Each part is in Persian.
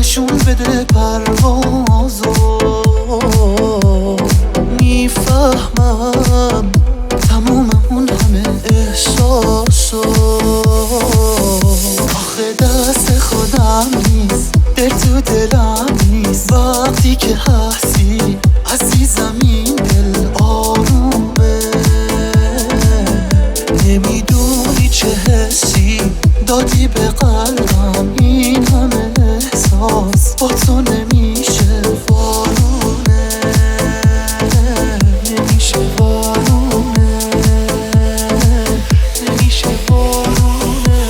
نشون بده پروازو. میفهمم تموم اون همه احساسو. آخه دست خودم نیست، دل تو دلم نیست. وقتی که هستی عزیزم این دل آرومه. نمیدونی چه حسی دادی به قلبم، این همه احساس با تو نمیشه وارونه. نمیشه وارونه، نمیشه وارونه.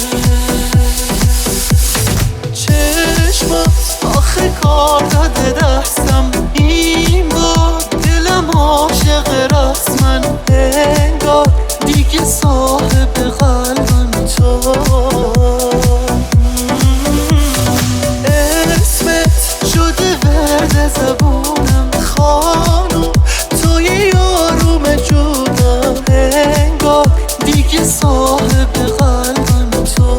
چشمات آخه کار داده دستم، این بار دلم عاشق رسمن. انگار دیگه صاحب قلبم تو. اسمت شده ورد زبونم، خانم توی یاروم جونم. انگار دیگه صاحب قلبم تو.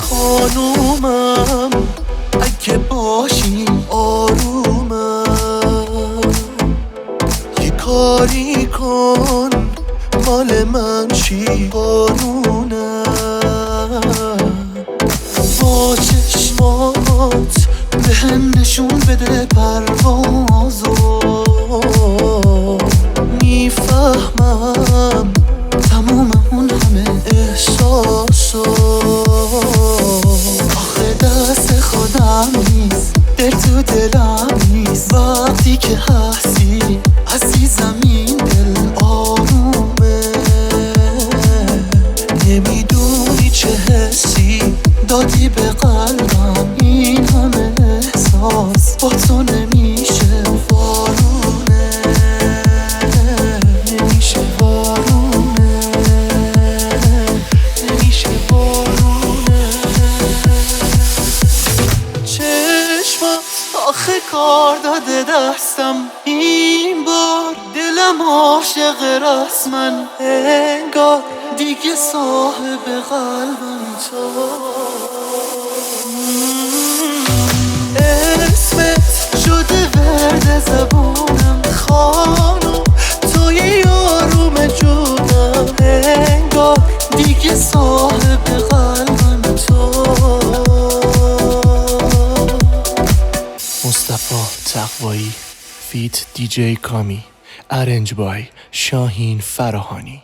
خانومم اگه باشی آرومم، یه کاری کن مال من چی قانونم. با چشمات بهم نشون بده پروازو. میفهمم تموم اون همه احساسو. آخه دست خودم نیست، دل تو دلم نیست. وقتی که هستی عزیزم این دل آرومه. نمیدونی چه حسی دادی به قلبم، این همه احساس با تو نمیشه وارونه. نمیشه وارونه، نمیشه وارونه. چشمات آخه کار داده دستم، این بار دلم عاشق رسمن. انگار دیگه صاحب قلبم تو. اسمت شده ورد زبونم، خانم توی یاروم جونم. انگار دیگه صاحب قلبم تو. مصطفی تقوایی فیت دیجی کامی، ارنج بای شاهین فراهانی.